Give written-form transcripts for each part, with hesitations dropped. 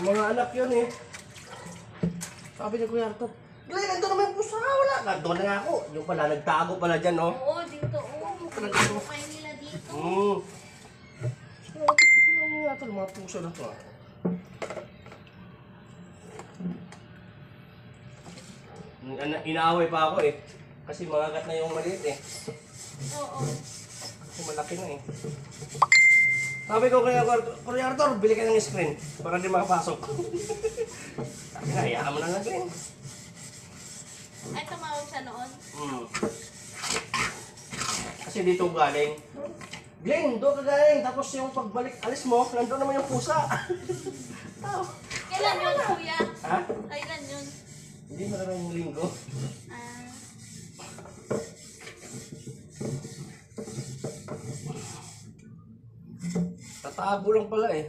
Mga anak yun eh. Sabi ni Kuya Arthur, Glenn, nandun naman yung pusa. Wala. Nandun na nga ako. Yung pala, nagtago pala dyan, no? Oo, dito. Oo, Talaga. kayo nila dito. Ano nga ito, mga pusa na to ah. Inaaway pa ako eh. Kasi mangagat na yung maliit eh. Oo. Kasi malaki na eh. Sabi ko kaya, Kuya Arthur, bili ka ng screen para di makapasok. Sabi na, hayaan mo na lang Glenn. Ay, tumawag siya noon. Kasi dito galing. Glenn, doon ka galing. Tapos yung pagbalik, alis mo, nandun naman yung pusa. Kailan yun, kuya? Ha? Kailan yun? Hindi mo naman yung linggo. Ah. Tatago lang pala eh.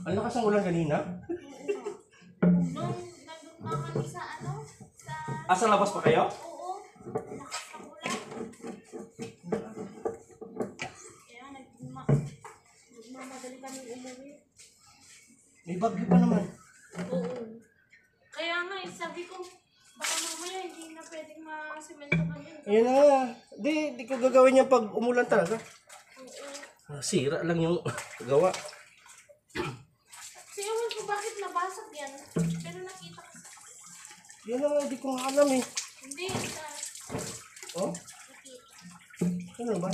Ang lakas ng ulan kanina. Nung nandun kami sa ano? Sa... Sa labas pa kayo? Oo. Lakas ng ulan. Kaya nagmamadali kami umuwi. May bagyo pa naman. Oo. Kaya nga eh, sabi ko, baka mamaya hindi na pwedeng masimento kami. Ayun na nga. Di ko gagawin yan pag umulan talaga. Oo. Sira lang yung gawa. Kasi ewan ko bakit nabasag yan. Pero nakita ko sa... Yan na nga, di ko nga alam eh. Hindi, sa... Oh? Nakita. Ano ba?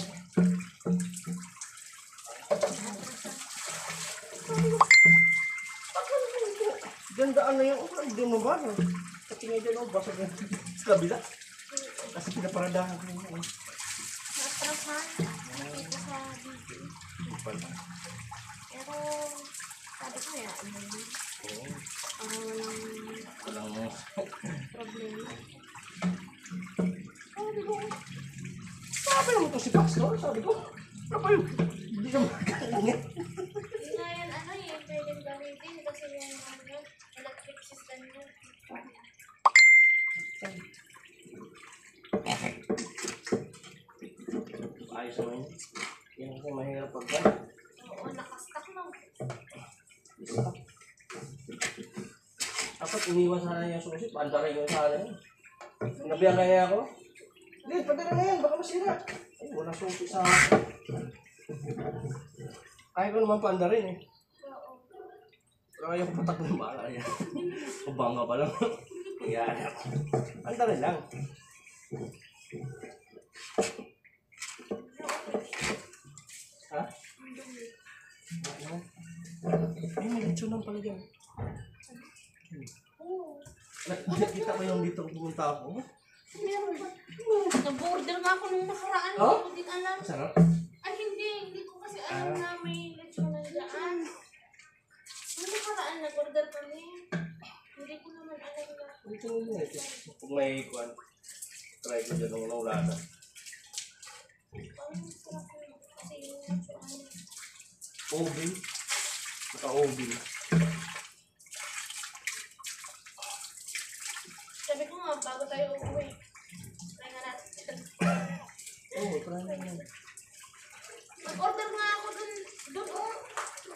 Gandaan na yung ulan. Hindi mo ba? Kasi nga dyan ako, basag yan. Sa kabila. Kasi pinaparadahan ko yun. Natrasan. Nakita sa video. Pero, sabi ko ya, Walang problema. sabi ko, sabi naman to si Pastor, sabi ko, ano ba yun? Hindi ka makakainit. Hindi nga yan, ano eh, pwedeng gamitin kasi yung ano, electric system yun. Ayos naman yun. Yan kasi mahirap pagka. Oo, nakastak na. Dapat iniwan sana yung susi, paandarin yung sana yun. Nabiyan kaya ako. Hindi, padala na yan, baka masira. Ay, wala susi sa akin. Kaya ko naman paandarin eh. Oo. Pero ayaw ko patak ng bala yan. Mabanga pa lang. Yan. Paandarin lang. Ha? Ay, may litsunan pala dyan. Oo. Nakita ko yung dito pumunta ako. Meron ba? Nag-order nga ako nung nakaraan. Oh? Hindi ko din alam. Sarap. Ay, hindi ko kasi alam na may lechonan dyan. Nung nakaraan, nag-order kami. Hindi ko naman alam na. Dito mo yun eh. Kung may kuwan, try ko dyan ng ulada. Parang sarap yun. Kasi yung lechonan. Oven. Naka-oven. Sabi ko nga, bago tayo uuwi. Try nga natin. Oo, try na yan. Nag-order nga ako dun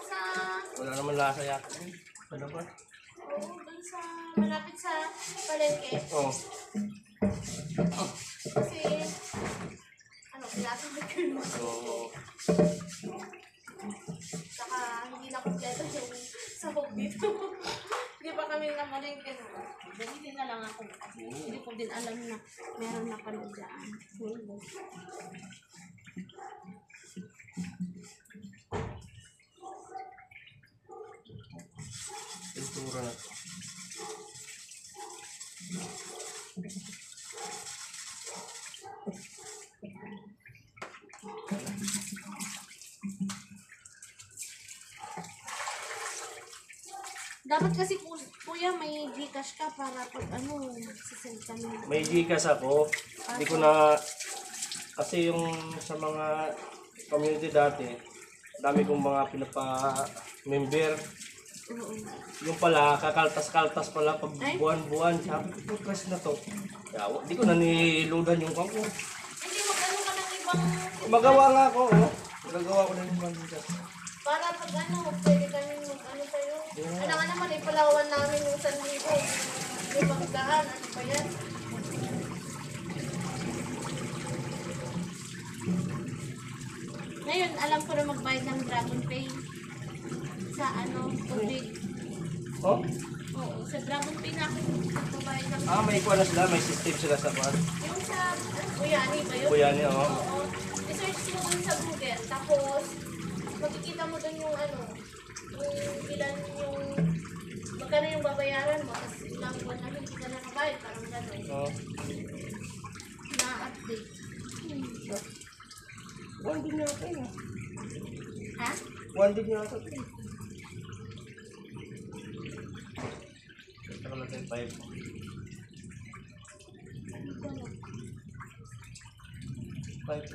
sa... Wala naman lasa yata. Ano ba? Oo, dun sa... malapit sa palengke. Oo. Kasi... ano, klaseng liquor mo. Oo. Saka hindi na kompleto yung sahog dito. Hindi pa kami namalengke na. Hindi na lang ako. Hindi ko din alam na meron na pala dyan. Pintura na to. Dapat kasi kuya may Gcash ka para pag ano, sisend kami. May Gcash ako. Hindi ko na... Kasi yung sa mga community dati, dami kong mga pinapa-member. Oo. Yung pala, kakaltas-kaltas pala pag Ay? buwan-buwan. Sabi ko, press na to. Kaya di ko na niludan yung kangko. Eh, pang... Magawa nga ako, oh. Magagawa ko na yung banditas. Para pag ano, pwede kami mag ano sa'yo. Yeah. Ano nga naman, ipalawan namin yung 1,000. May pagdaan, ano pa yan? Ngayon, alam ko na magbayad ng Dragon Pay. Sa ano, tubig. Oh? Oo, sa Dragon Pay na ako magbabayad ng... May kuha na sila, may system sila sa kuha. Yung sa, Kuyani ba yun? Kuyani, oo. Oo. I-search mo dun sa Google, tapos makikita mo dun yung ano, yung ilan yung, magkano yung babayaran mo, tapos ilang buwan na hindi ka nakabayad, parang gano'n. Oo. Na-update. One din yata yun. Ha? One din yata yun. Ito na tayo 5. 5.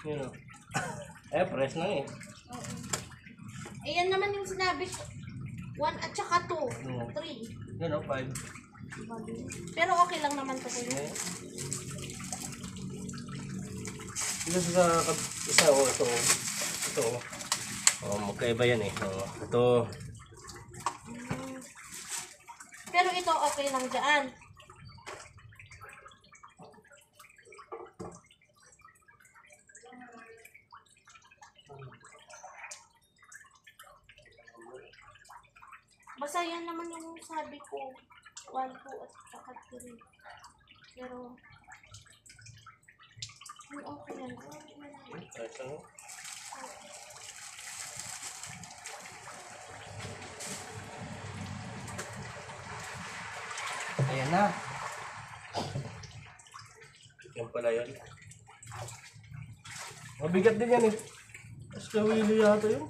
Yun o. Press na eh. Oo. Eh, yan naman yung sinabi ko. 1 at saka 2. Oo. 3. Yun o, 5. Pero okay lang naman to kuya. Okay. Ito sa isa o, ito. Ito o. Magkaiba yan eh. Ito. Pero ito okay lang dyan. Basta yan naman yung sabi ko. 1, 2 at saka 3. Pero okay yan. Ayos lang o. Ayan na. Yan pala yun. Mabigat din yan eh. Mas kawili yata yun.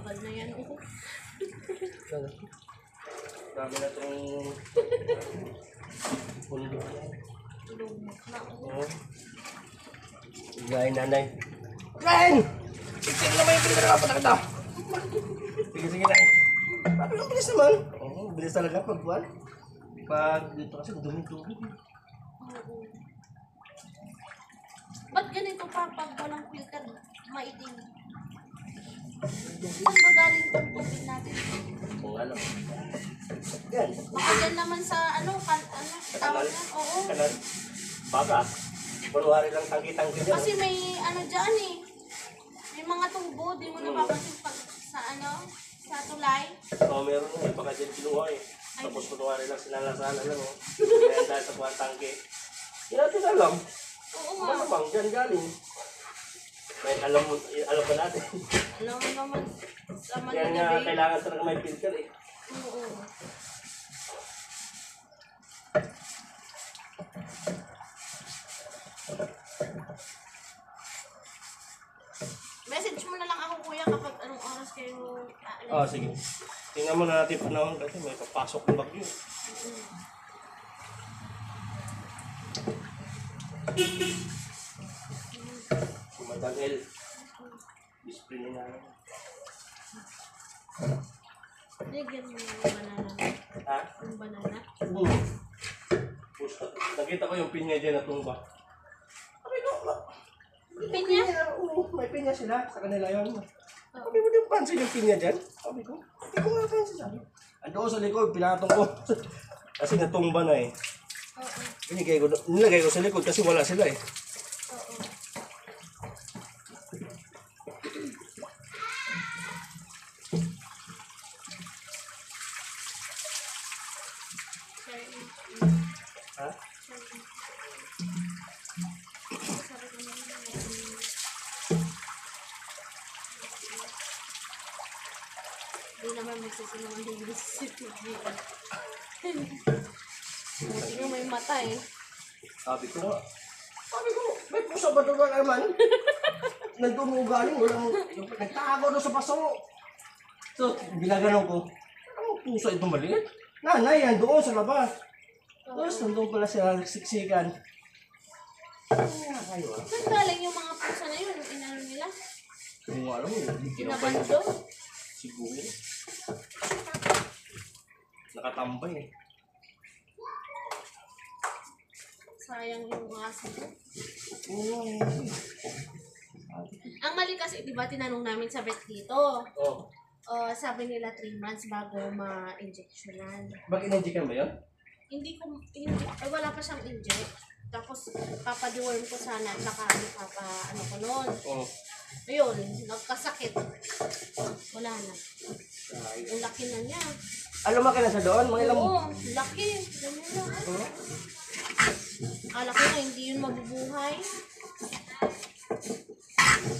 Tagal na yan. Dami na itong pundo. Lumok na. Oo. Ngayon nanay. Ngayon! Sige naman yung pinagarapan na kita. Sige na. Paano yung bilis naman? Oo, bilis talaga pag buwan. Pag dito kasi dumi tubig. Oo. Ba't ganito pa pag walang filter? Maitim. Saan ba galing itong tubig natin? Kung ano. Yan. Baka dyan naman sa tawag yan? Oo. Kanan. Baga. Puluhari lang tangki-tangki dyan. Kasi may dyan eh. May mga tubo, di mo napapansin pag sa sa tulay. Oo, meron nga. Baka dyan kinuha eh. Tapos puluhari lang sinalasalan lang. Kaya dahil sa buwan tangki. Hindi natin alam. Oo nga. Malamang dyan galing. May alam ba natin? Alam mo naman. Sa Kaya nga Manila kailangan talaga may filter eh. Oo. Message mo na lang ako kuya kapag anong oras kayo aalis. Sige. Tingnan mo na natin panahon kasi may papasok ng bagyo. Madagel. Display na namin. Bigyan mo yung banana. Ha? Yung banana. Pusta. Nakita ko yung pinya dyan na tumba. Sabi ko, Pinya? Oo, may pinya sila. Sa kanila yun. Sabi mo din pansin yung pinya dyan? Sabi ko, hindi ko nga pansin sabi. Ando ko sa likod, pinatong ko. Kasi natumba na eh. Oo. Nilagay ko sa likod kasi wala sila eh. Oo. Ha? nagsisinungaling si CCTV. Buti nga may mata eh. Sabi ko, may puso ba doon naman? Nandun mo galing, walang, nagtago doon sa paso. So, ginaganaw ko, anong puso itong maliit? Nanay, yan doon sa labas. Tapos, nandun pala sila nagsiksikan. Kayo ah. Saan galing yung mga pusa na yun? Yung inano nila? Hindi mo alam, hindi kinabay. Inabando? Siguro. Nakatambay eh. Sayang yung aso ko. Oo. Ang mali kasi, di ba, tinanong namin sa vet dito. Oh. Sabi nila 3 months bago ma-injectionan. Mag-inject ba yun? Wala pa siyang inject. Tapos, papa-deworm ko sana at saka ano ko noon. Oo. Ayun, nagkasakit. Wala na. Ang laki na niya. Lumaki na siya doon? Mga ilang... Oo, laki. Ganyan lang. Laki na, hindi yun mabubuhay.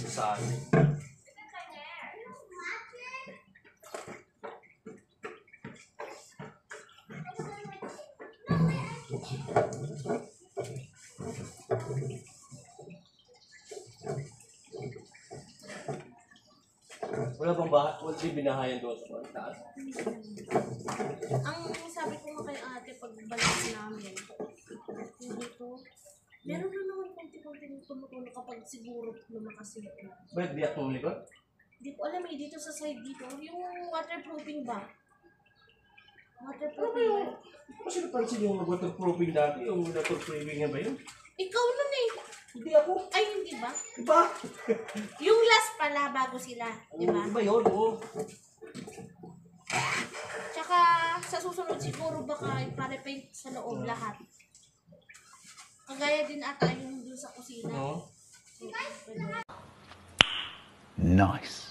Saan? Wala bang bahay? Wala din binahayan doon sa taas? Ang sabi ko nga kay ate, pag balik namin, hindi to, meron na naman konti-konti tumutulong kapag siguro lumakas ito. Ba't biyak mong likod? Hindi ko alam eh, dito sa side dito, yung waterproofing ba? Ano ba Waterproofing yun? ba? Hindi ko kasi napansin yung waterproofing dati. Yung waterproofing nga ba yun? Ikaw nun eh. Hindi ako. Ay, hindi ba? Iba? Yung last pala bago sila, di ba? Iba yun, oo. Tsaka sa susunod siguro baka iparepaint sa loob lahat. Kagaya din ata yung dun sa kusina. Oo. Nice.